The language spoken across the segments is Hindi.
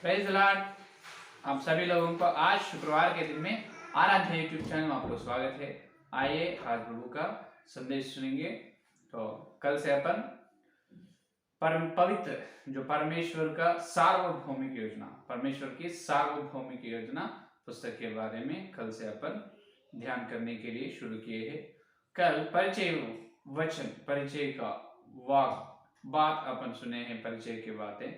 Praise the Lord. आप सभी लोगों को आज शुक्रवार के दिन में आराध्य यूट्यूब चैनल में आपको स्वागत है। आइए आज प्रभु का संदेश सुनेंगे। तो कल से अपन परम पवित्र जो परमेश्वर का सार्वभौमिक योजना, परमेश्वर की सार्वभौमिक योजना पुस्तक के बारे में कल से अपन ध्यान करने के लिए शुरू किए हैं। कल परिचय वचन, परिचय का बात अपन सुने हैं, परिचय की बातें।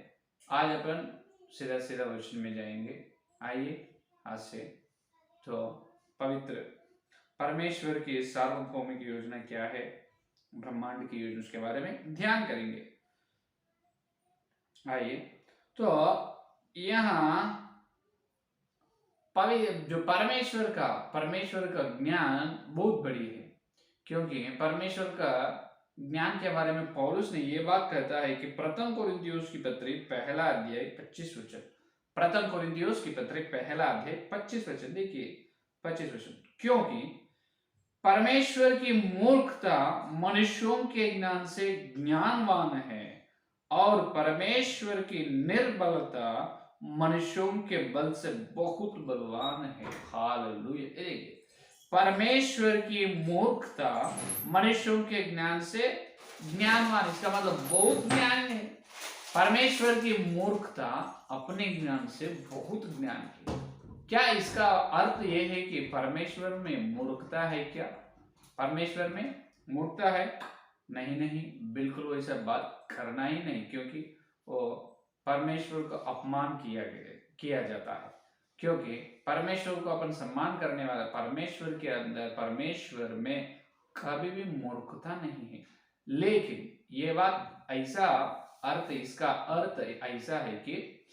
आज अपन सीधा सीधा वचन में जाएंगे। आइए आज से तो पवित्र परमेश्वर की सार्वभौमिक योजना क्या है, ब्रह्मांड की योजना, उसके बारे में ध्यान करेंगे। आइए तो यहाँ जो परमेश्वर का ज्ञान बहुत बड़ी है, क्योंकि परमेश्वर का ज्ञान के बारे में पौलुस ने ये बात कहता है कि प्रथम कोरिन्थियोस की पत्री पहला अध्याय 25 वचन, प्रथम कोरिन्थियोस की पत्री पहला अध्याय 25 वचन, देखिए 25 वचन, क्योंकि परमेश्वर की मूर्खता मनुष्यों के ज्ञान से ज्ञानवान है और परमेश्वर की निर्बलता मनुष्यों के बल से बहुत बलवान है। हालेलुया। परमेश्वर की मूर्खता मनुष्यों के ज्ञान से ज्ञानवान, इसका मतलब बहुत ज्ञान है। परमेश्वर की मूर्खता अपने ज्ञान से बहुत ज्ञान की। क्या इसका अर्थ यह है कि परमेश्वर में मूर्खता है? क्या परमेश्वर में मूर्खता है? नहीं, बिल्कुल वैसा बात करना ही नहीं, क्योंकि वो परमेश्वर का अपमान किया जाता है। क्योंकि परमेश्वर को अपन सम्मान करने वाला, परमेश्वर के अंदर, परमेश्वर में कभी भी मूर्खता नहीं है। लेकिन ये बात ऐसा अर्थ, इसका अर्थ ऐसा है कि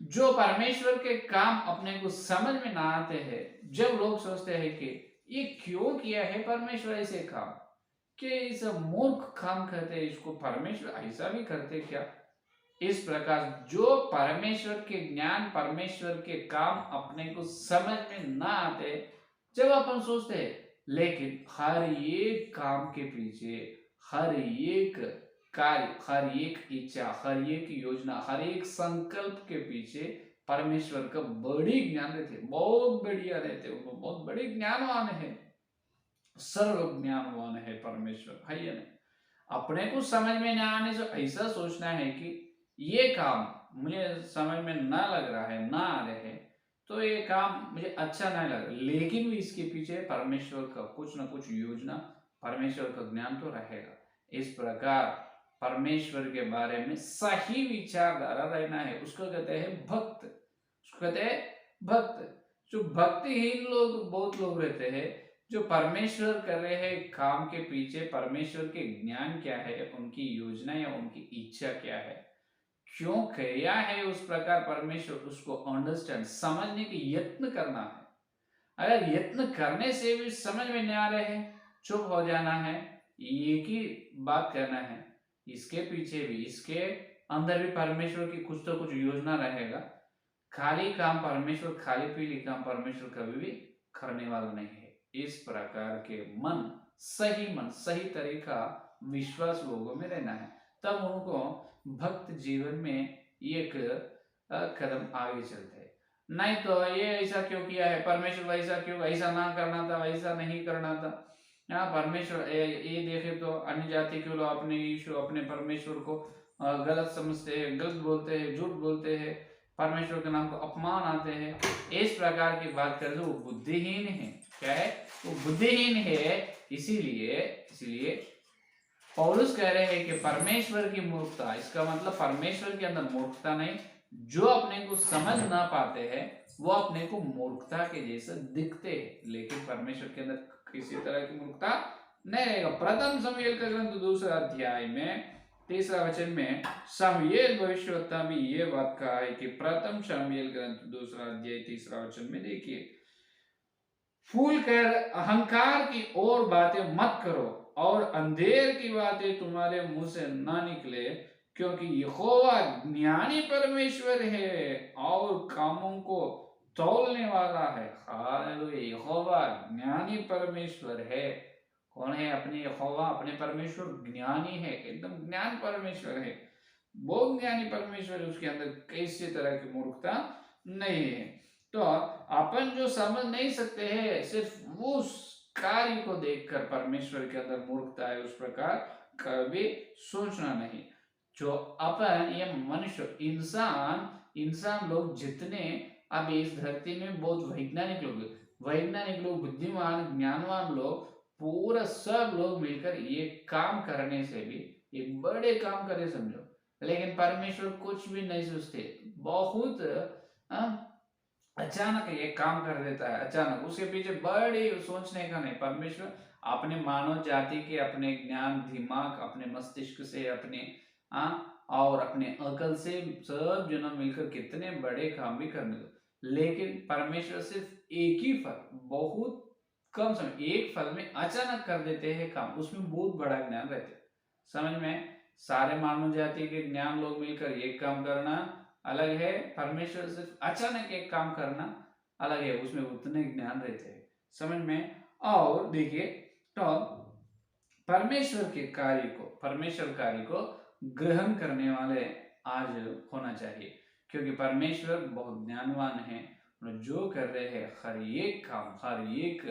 जो परमेश्वर के काम अपने को समझ में ना आते हैं, जब लोग सोचते हैं कि ये क्यों किया है परमेश्वर ऐसे काम, कि इस मूर्ख काम करते हैं, इसको परमेश्वर ऐसा भी करते क्या, इस प्रकार जो परमेश्वर के ज्ञान, परमेश्वर के काम अपने को समझ में ना आते, जब अपन सोचते हैं, लेकिन हर एक काम के पीछे, हर एक कार्य, हर एक इच्छा, हर एक योजना, हर एक संकल्प के पीछे परमेश्वर का बड़ी ज्ञान रहते, बहुत बढ़िया रहते, वो बहुत बड़े ज्ञानवान है, सर्व ज्ञानवान है परमेश्वर, है या नहीं? अपने को समझ में न आने से ऐसा सोचना है कि ये काम मुझे समझ में ना लग रहा है, ना आ रहे हैं, तो ये काम मुझे अच्छा नहीं लग रहा, लेकिन भी इसके पीछे परमेश्वर का कुछ न कुछ योजना, परमेश्वर का ज्ञान तो रहेगा। इस प्रकार परमेश्वर के बारे में सही विचारधारा रहना है, उसको कहते हैं भक्त, उसको कहते हैं भक्त। जो भक्तिहीन लोग, बहुत लोग रहते हैं जो परमेश्वर कर रहे हैं काम के पीछे परमेश्वर के ज्ञान क्या है, उनकी योजना या उनकी इच्छा क्या है, क्यों किया है, उस प्रकार परमेश्वर उसको अंडरस्टैंड, समझने की यत्न करना है। अगर यत्न करने से भी समझ में नहीं आ रहे हैं, चुप हो जाना है, एक ही बात करना है, इसके पीछे भी, इसके अंदर भी परमेश्वर की कुछ तो कुछ योजना रहेगा। खाली काम परमेश्वर, खाली पीली काम परमेश्वर कभी भी करने वाला नहीं है। इस प्रकार के मन, सही तरीका विश्वास लोगों में रहना है, तब उनको भक्त जीवन में एक कदम आगे चलते हैं। नहीं तो ये ऐसा क्यों किया है परमेश्वर, वैसा क्यों, ऐसा ना करना था, वैसा नहीं करना था। परमेश्वर ये देखे तो अन्य जाति के लोग अपने यीशु, अपने परमेश्वर को गलत समझते हैं, गलत बोलते हैं, झूठ बोलते हैं, परमेश्वर के नाम को अपमान आते हैं, इस प्रकार की बात करें तो वो बुद्धिहीन है। क्या है? वो बुद्धिहीन है। इसीलिए पौलुस कह रहे हैं कि परमेश्वर की मूर्खता, इसका मतलब परमेश्वर के अंदर मूर्खता नहीं, जो अपने को समझ ना पाते हैं वो अपने को मूर्खता के जैसे दिखते हैं, लेकिन परमेश्वर के अंदर किसी तरह की मूर्खता नहीं रहेगा। प्रथम शमूएल का ग्रंथ 2 अध्याय में 3 वचन में शमूएल भविष्यवक्ता भी ये बात कहा है कि प्रथम शमूएल ग्रंथ 2 अध्याय 3 वचन में देखिए, फूल कर अहंकार की और बातें मत करो और अंधेर की बातें तुम्हारे मुंह से ना निकले, क्योंकि यहोवा ज्ञानी परमेश्वर है और कामों को तौलने वाला है। हालेलुया। यहोवा ज्ञानी परमेश्वर है। कौन है? अपने यहोवा, अपने परमेश्वर ज्ञानी है, एकदम ज्ञान परमेश्वर है। बहुत ज्ञानी परमेश्वर है, उसके अंदर किसी तरह की मूर्खता नहीं है। तो अपन जो समझ नहीं सकते हैं, सिर्फ उस कार्य को देखकर परमेश्वर के अंदर मूर्खता है, उस प्रकार कभी सोचना नहीं। जो अपन ये मनुष्य इंसान लोग जितने अभी इस धरती में बहुत वैज्ञानिक लोग, बुद्धिमान ज्ञानवान लोग, पूरा सब लोग मिलकर ये काम करने से भी एक बड़े काम करे समझो, लेकिन परमेश्वर कुछ भी नहीं सोचते। बहुत अचानक ये काम कर देता है, अचानक, उसके पीछे बड़ी सोचने का नहीं। परमेश्वर अपने मानव जाति के अपने ज्ञान दिमाग, अपने मस्तिष्क से, अपने और अपने अकल से सब जन मिलकर कितने बड़े काम भी करने दो, लेकिन परमेश्वर सिर्फ एक ही फल, बहुत कम समय, एक फल में अचानक कर देते हैं काम, उसमें बहुत बड़ा ज्ञान रहते हैं। समझ में? सारे मानव जाति के ज्ञान लोग मिलकर एक काम करना अलग है, परमेश्वर सिर्फ अचानक एक काम करना अलग है, उसमें उतने ज्ञान रहते हैं। समझ में? और देखिए, तो परमेश्वर कार्य को ग्रहण करने वाले आज होना चाहिए, क्योंकि परमेश्वर बहुत ज्ञानवान है, जो कर रहे हैं हर एक काम, हर एक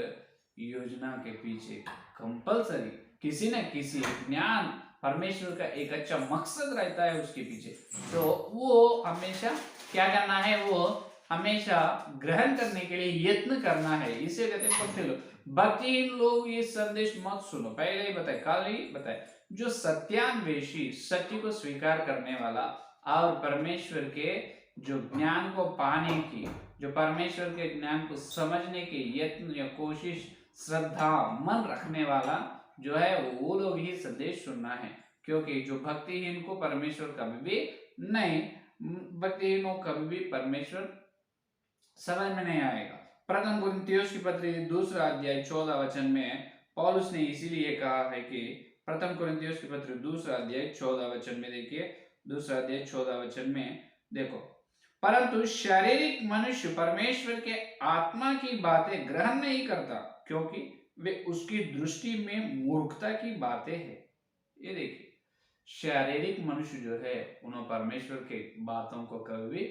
योजना के पीछे कंपलसरी किसी न किसी ज्ञान, परमेश्वर का एक अच्छा मकसद रहता है उसके पीछे। तो वो हमेशा क्या करना है, वो हमेशा ग्रहण करने के लिए यत्न करना है। इसे कहते हैं भक्ति लोग। भक्तिहीन लोग ये संदेश मत सुनो, पहले ही बताए, कल ही बताए। जो सत्यान्वेषी, सत्य को स्वीकार करने वाला और परमेश्वर के जो ज्ञान को पाने की, जो परमेश्वर के ज्ञान को समझने के यत्न या कोशिश, श्रद्धा, मन रखने वाला जो है, वो लोग ही संदेश सुनना है। क्योंकि जो भक्तिहीन को परमेश्वर कभी भी नहीं, भक्तिहीन को कभी भी परमेश्वर समझ में नहीं आएगा। प्रथम कुरिन्थियों की पत्री 2 अध्याय 14 में पौलुस ने इसीलिए कहा है कि प्रथम कुरिन्थियों की पत्री 2 अध्याय 14 में देखिए, 2 अध्याय 14 में देखो, परंतु शारीरिक मनुष्य परमेश्वर के आत्मा की बातें ग्रहण नहीं करता, क्योंकि वे उसकी दृष्टि में मूर्खता की बातें हैं। ये देखिए, शारीरिक मनुष्य जो है, उन्होंने परमेश्वर के बातों को कभी भी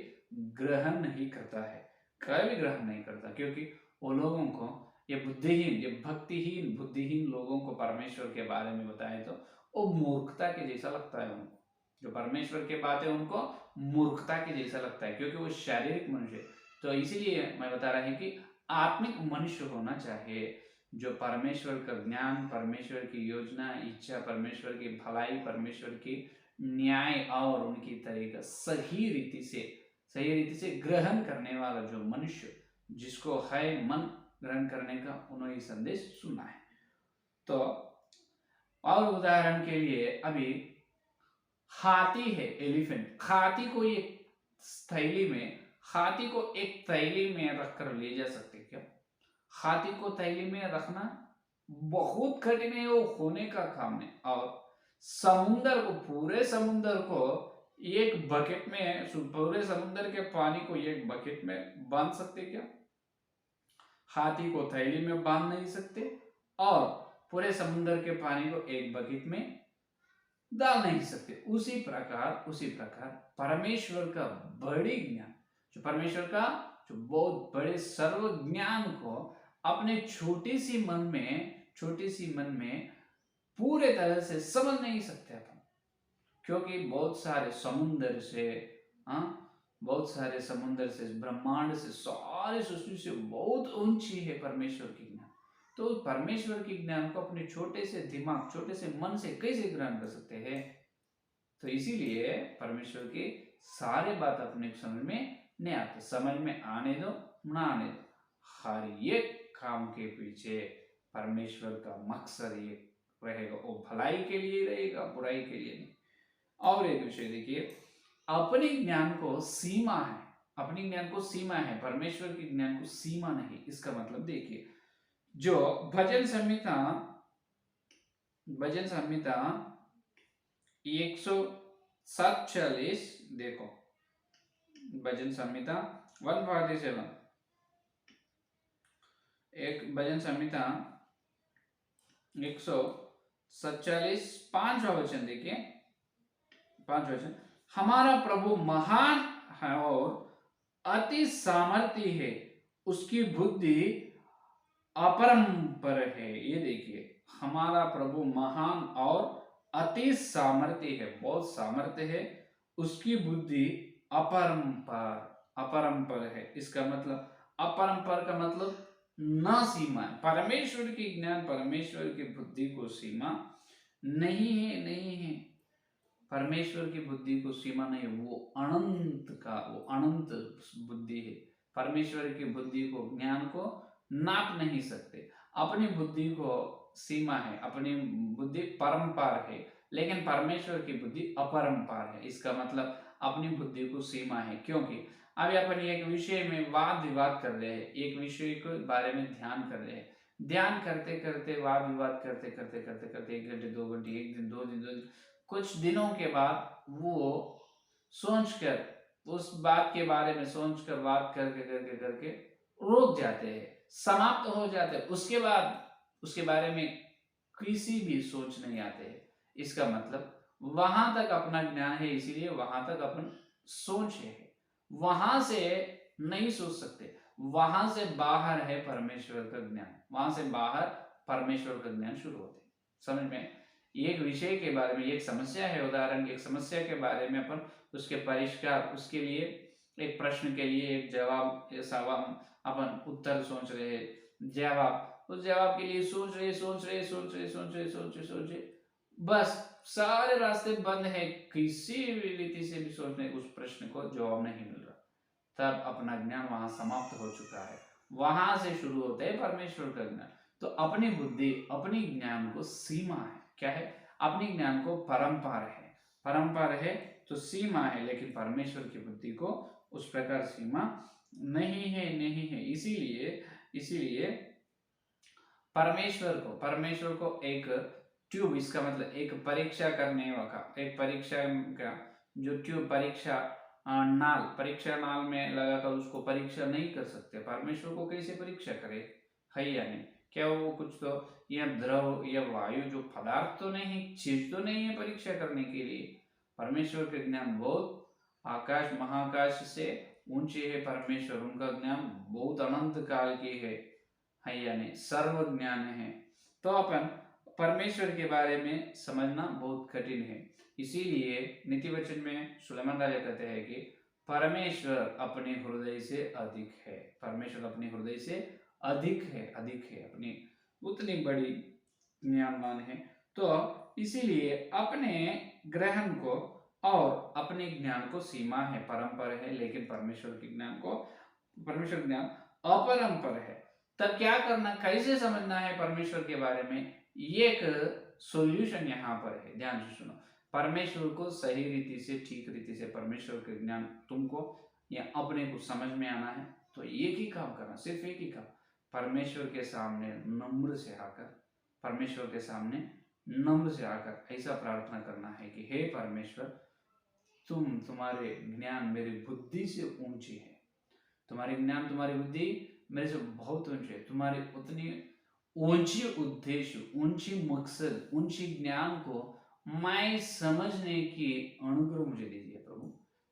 ग्रहण नहीं करता है, कभी ग्रहण नहीं करता, क्योंकि वो लोगों को, ये भक्तिहीन बुद्धिहीन लोगों को परमेश्वर के बारे में बताए तो वो मूर्खता के जैसा लगता है उनको। जो परमेश्वर के बातें उनको मूर्खता के जैसा लगता है, क्योंकि वो शारीरिक मनुष्य। तो इसीलिए मैं बता रहा हूँ कि आत्मिक मनुष्य होना चाहिए, जो परमेश्वर का ज्ञान, परमेश्वर की योजना, इच्छा, परमेश्वर की भलाई, परमेश्वर की न्याय और उनकी तरीका सही रीति से ग्रहण करने वाला जो मनुष्य, जिसको है मन ग्रहण करने का, उन्होंने संदेश सुना है। तो और उदाहरण के लिए, अभी हाथी है, एलिफेंट, हाथी को एक थैली में रखकर ले जा सकते क्या? हाथी को थैली में रखना बहुत कठिन है, वो होने का काम है। और पूरे समुद्र को एक बकेट में, पूरे समुद्र के पानी को एक बकेट में बांध सकते क्या? हाथी को थैली में बांध नहीं सकते, और पूरे समुद्र के पानी को एक बकेट में डाल नहीं सकते। उसी प्रकार परमेश्वर का बड़ी ज्ञान, जो परमेश्वर का जो बहुत बड़े सर्व ज्ञान को अपने छोटी सी मन में पूरे तरह से समझ नहीं सकते अपन, क्योंकि बहुत सारे समुद्र से, ब्रह्मांड से, सारी सृष्टि से बहुत ऊंची है परमेश्वर की ज्ञान। तो परमेश्वर की ज्ञान को अपने छोटे से दिमाग, छोटे से मन से कैसे ग्रहण कर सकते हैं? तो इसीलिए परमेश्वर की सारे बात अपने समझ में नहीं आते। समझ में आने दो, ना आने दो, हर एक काम के पीछे परमेश्वर का मकसद ये रहेगा, वो भलाई के लिए रहेगा, बुराई के लिए नहीं। और एक विषय देखिए, अपने ज्ञान को सीमा है, परमेश्वर के ज्ञान को सीमा नहीं। इसका मतलब देखिए, जो भजन संहिता 147, देखो, भजन संहिता 147, एक भजन संहिता 147 5वां वचन देखिए, 5वां वचन, हमारा प्रभु महान है और अति सामर्थी है, उसकी बुद्धि अपरंपर है। ये देखिए, हमारा प्रभु महान और अति सामर्थ्य है, बहुत सामर्थ्य है, उसकी बुद्धि अपरंपार अपरंपर है। इसका मतलब अपरंपर का मतलब ना सीमा है। परमेश्वर की ज्ञान, परमेश्वर की बुद्धि को सीमा नहीं है, नहीं है। परमेश्वर की बुद्धि को सीमा नहीं, वो अनंत बुद्धि है। परमेश्वर की बुद्धि को, ज्ञान को नाप नहीं सकते। अपनी बुद्धि को सीमा है, अपनी बुद्धि परंपार है, लेकिन परमेश्वर की बुद्धि अपरंपार है। इसका मतलब अपनी बुद्धि को सीमा है, क्योंकि अभी अपन एक विषय में वाद विवाद कर रहे हैं, एक विषय के बारे में ध्यान कर रहे हैं। ध्यान करते करते, वाद विवाद करते करते करते करते 1 घंटे 2 घंटे, 1 दिन 2 दिन 2 दिन, कुछ दिनों के बाद वो सोचकर, उस बात के बारे में सोचकर, बात करके करके करके रुक जाते हैं, समाप्त हो जाते हैं। उसके बाद उसके बारे में किसी भी सोच नहीं आते हैं। इसका मतलब वहां तक अपना ज्ञान है, इसीलिए वहां तक अपन सोच है, वहां से नहीं सोच सकते। वहां से बाहर है परमेश्वर का ज्ञान, वहां से बाहर परमेश्वर का ज्ञान शुरू होते हैं। समझ में? एक विषय के बारे में, एक समस्या है, उदाहरण, एक समस्या के बारे में अपन उसके परिष्कार, उसके लिए एक प्रश्न के लिए एक जवाब, सवाल, अपन उत्तर सोच रहे, जवाब, उस जवाब के लिए सोच रहे सोच रहे सोच रहे सोच रहे सोच रहे सोच रहे, बस सारे रास्ते बंद है, किसी भी रीति से भी सोचने, उस प्रश्न को जवाब नहीं मिल रहा, तब अपना ज्ञान वहां समाप्त हो चुका है। वहां से शुरू होता है परमेश्वर का ज्ञान। तो अपनी बुद्धि, अपनी ज्ञान को सीमा है, क्या है? अपनी ज्ञान को परंपार है, परंपार है तो सीमा है, लेकिन परमेश्वर की बुद्धि को उस प्रकार सीमा नहीं है, नहीं है। इसीलिए इसीलिए परमेश्वर को एक ट्यूब, इसका मतलब एक परीक्षा करने का, एक परीक्षा का जो ट्यूब, परीक्षा नाल, परीक्षा नाल में लगाकर उसको परीक्षा नहीं कर सकते। परमेश्वर को कैसे परीक्षा करे, है या नहीं? क्या वो कुछ तो, यह द्रव या वायु जो पदार्थ तो नहीं है, चीज तो नहीं है परीक्षा करने के लिए। परमेश्वर के ज्ञान बहुत आकाश महाकाश से ऊंचे है। परमेश्वर, उनका ज्ञान बहुत अनंत काल की है या नहीं? सर्व ज्ञान है। तो अपन परमेश्वर के बारे में समझना बहुत कठिन है। इसीलिए नीति वचन में सुलेमान राजा कहते हैं कि परमेश्वर अपने हृदय से अधिक है, परमेश्वर अपने हृदय से अधिक है, अधिक है, अपनी उतनी बड़ी ज्ञानवान है। तो इसीलिए अपने ग्रहण को और अपने ज्ञान को सीमा है, परंपर है, लेकिन परमेश्वर के ज्ञान को, परमेश्वर ज्ञान अपरंपर है। तब क्या करना, कैसे समझना है परमेश्वर के बारे में? एक सॉल्यूशन यहाँ पर है, ध्यान से सुनो। परमेश्वर को सही रीति से, ठीक रीति से परमेश्वर के ज्ञान तुमको या अपने को समझ में आना है, तो एक ही काम करना, सिर्फ एक ही काम, परमेश्वर के सामने नम्र से आकर, परमेश्वर के सामने नम्र से आकर ऐसा प्रार्थना करना है कि हे परमेश्वर, तुम्हारे ज्ञान मेरी बुद्धि से ऊंची है, तुम्हारे ज्ञान, तुम्हारी बुद्धि मेरे से बहुत ऊंची है, तुम्हारी उतनी ऊंची उद्देश्य, ऊंची मकसद, ऊंची ज्ञान को मैं समझने की अनुग्रह मुझे दीजिए प्रभु।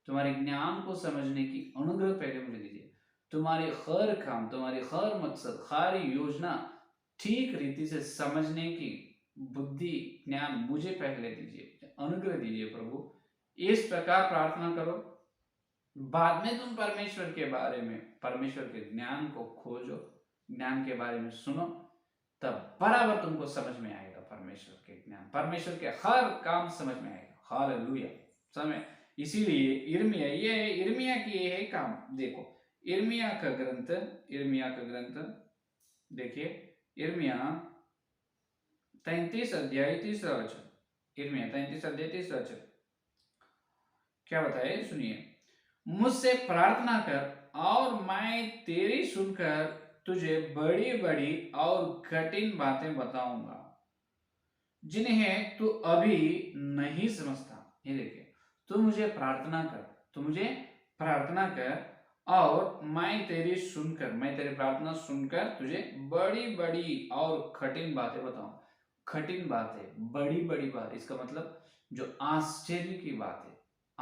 तुम्हारे ज्ञान को समझने की अनुग्रह पहले मुझे दीजिए। तुम्हारे हर काम, तुम्हारी हर मकसद, हर योजना ठीक रीति से समझने की बुद्धि, ज्ञान मुझे पहले दीजिए, अनुग्रह दीजिए प्रभु। इस प्रकार प्रार्थना करो। बाद में तुम परमेश्वर के बारे में, परमेश्वर के ज्ञान को खोजो, ज्ञान के बारे में सुनो, तब बराबर तुमको समझ में आएगा परमेश्वर के ज्ञान, परमेश्वर के हर काम समझ में आएगा। हालेलुया। समय इसीलिए इर्मिया की ये है काम। देखो इर्मिया का ग्रंथ देखिए, इर्मिया 33 अध्याय 3 वचन, इर्मिया 33 अध्याय 3 वचन क्या बताए, सुनिए। मुझसे प्रार्थना कर और मैं तेरी सुनकर तुझे बड़ी बड़ी और कठिन बातें बताऊंगा जिन्हें तू अभी नहीं समझता। ये देखिए, तू मुझे प्रार्थना कर और मैं तेरी प्रार्थना सुनकर तुझे बड़ी बड़ी और कठिन बातें बताऊं। कठिन बातें, बड़ी बड़ी बात, इसका मतलब जो आश्चर्य की बात है,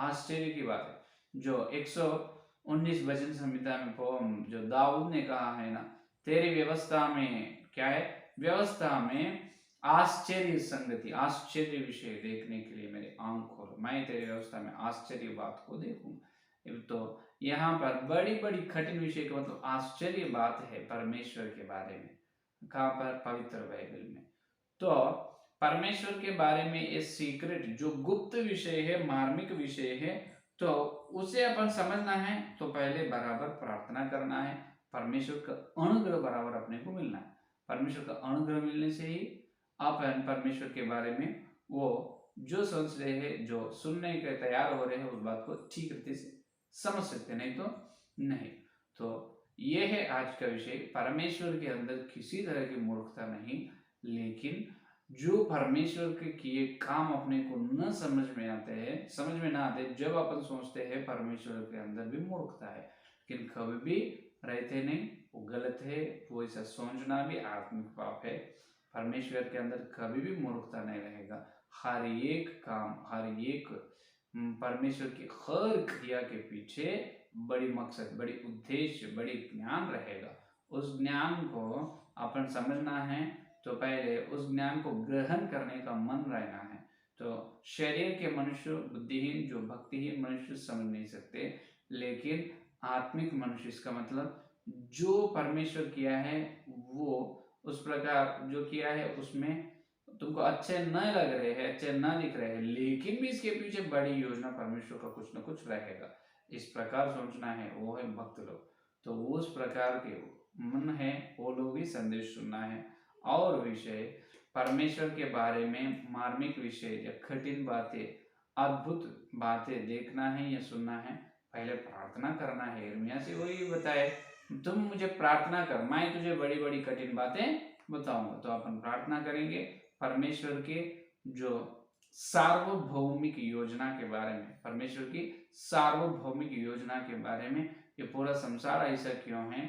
आश्चर्य की बात है। जो 119 वचन संहिता में जो दाऊद ने कहा है ना, तेरी व्यवस्था में क्या है, व्यवस्था में आश्चर्य संगति, आश्चर्य विषय देखने के लिए मेरे आंख खोलो, मैं तेरी व्यवस्था में आश्चर्य बात को देखूं। तो यहाँ पर बड़ी बड़ी कठिन विषय का मतलब आश्चर्य बात है परमेश्वर के बारे में। कहाँ पर? पवित्र बाइबल में। तो परमेश्वर के बारे में ये सीक्रेट जो गुप्त विषय है, मार्मिक विषय है, तो उसे अपन समझना है तो पहले बराबर प्रार्थना करना है, परमेश्वर का अनुग्रह बराबर अपने को मिलना है। परमेश्वर का अनुग्रह मिलने से ही अपन परमेश्वर के बारे में वो जो सोच रहे हैं, जो सुनने के तैयार हो रहे हैं, उस बात को ठीक रीति से समझ सकते, नहीं तो नहीं। तो ये है आज का विषय। परमेश्वर के अंदर किसी तरह की मूर्खता नहीं, लेकिन जो परमेश्वर के किए काम अपने को न समझ में आते हैं, समझ में ना आते, जब अपन सोचते हैं परमेश्वर के अंदर भी मूर्खता है, लेकिन कभी भी रहते नहीं, वो गलत है। वो ऐसा सोचना भी आत्मिक पाप है। परमेश्वर के अंदर कभी भी मूर्खता नहीं रहेगा। हर एक काम, हर एक परमेश्वर की हर क्रिया के पीछे बड़ी मकसद, बड़ी उद्देश्य, बड़ी ज्ञान रहेगा। उस ज्ञान को अपन समझना है तो पहले उस ज्ञान को ग्रहण करने का मन रहना है। तो शरीर के मनुष्य, बुद्धिहीन, जो भक्तिहीन मनुष्य समझ नहीं सकते, लेकिन आत्मिक मनुष्य, इसका मतलब जो परमेश्वर किया है वो उस प्रकार जो किया है उसमें तुमको अच्छे न लग रहे हैं, अच्छे न दिख रहे हैं, लेकिन भी इसके पीछे बड़ी योजना परमेश्वर का कुछ न कुछ रहेगा, इस प्रकार सोचना है। वो है भक्त लोग। तो उस प्रकार के मन है, वो लोग ही संदेश सुनना है। और विषय परमेश्वर के बारे में मार्मिक विषय या कठिन बातें, अद्भुत बातें देखना है या सुनना है, पहले प्रार्थना करना है। यिर्मयाह से वही बताए, तुम मुझे प्रार्थना कर, मैं तुझे बड़ी बड़ी कठिन बातें बताऊंगा। तो अपन प्रार्थना करेंगे परमेश्वर के जो सार्वभौमिक योजना के बारे में, परमेश्वर की सार्वभौमिक योजना के बारे में, ये पूरा संसार ऐसा क्यों है,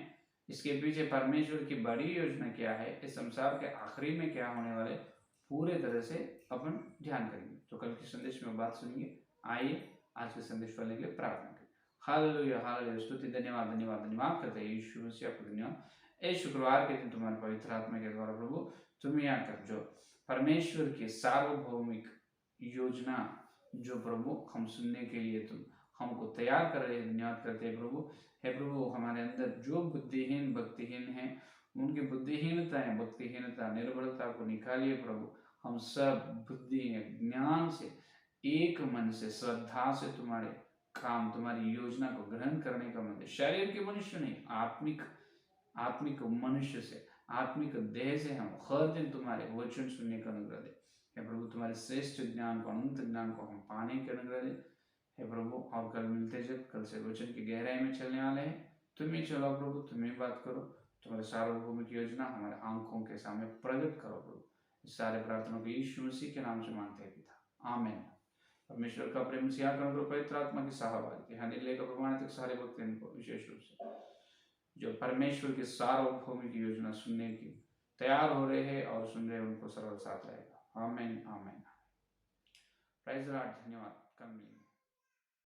इसके पीछे परमेश्वर की बड़ी योजना क्या है, इस संसार के आखिरी में क्या होने वाले, पूरे तरह से अपन ध्यान करेंगे। तो कल के संदेश में बात सुनेंगे। आइए आज के संदेश पढ़ने के लिए प्रार्थना करें। हालेलुया, हालेलुया, स्तुति, धन्यवाद, धन्यवाद, धन्यवाद करते हैं यीशु मसीह आपको धन्यवाद। इस शुक्रवार के दिन तुम्हारे पवित्र आत्मा के द्वारा प्रभु तुम्हें आकर जो परमेश्वर की सार्वभौमिक योजना जो प्रभु हम सुनने के लिए तुम हमको तैयार कर रहे हैं, धन्यवाद करते हैं प्रभु। हे प्रभु, हमारे अंदर जो बुद्धिहीन भक्तिहीन हैं, उनकी बुद्धिहीनताएं, भक्तिहीनता, निर्बलता को निकालिए प्रभु। हम सब बुद्धि ज्ञान से, एक मन से, श्रद्धा से तुम्हारे काम, तुम्हारी योजना को ग्रहण करने का मन, शरीर के मनुष्य नहीं, आत्मिक मनुष्य से, आत्मिक देह से हम हर दिन तुम्हारे वचन सुनने का अनुग्रह दे। हे प्रभु, तुम्हारे श्रेष्ठ ज्ञान को, अनंत ज्ञान को हम पाने के अनुग्रह दे। हे प्रभु, और कल मिलते जब, कल से वचन की गहराई में चलने वाले हैं। तुम ही चलो प्रभु, तुम ही बात करो, तुम्हारे सार्वभौमिक योजना हमारे आंखों के सामने प्रकट करो प्रभु। इस सारे प्रार्थना को यीशु मसीह के नाम से मांगते हैं पिता, आमीन। परमेश्वर का प्रेम, सिया करो, पवित्र आत्मा की सहभागिता, यहाँ लेकर प्रमाणित सारे भक्त इनको विशेष रूप से जो परमेश्वर की सार्वभौमिक योजना सुनने की तैयार हो रहे हैं और सुन रहे हैं, उनको सरल साथ रहेगा। आमीन, आमीन। प्राइज लॉर्ड, धन्यवाद। कल मिलेंगे।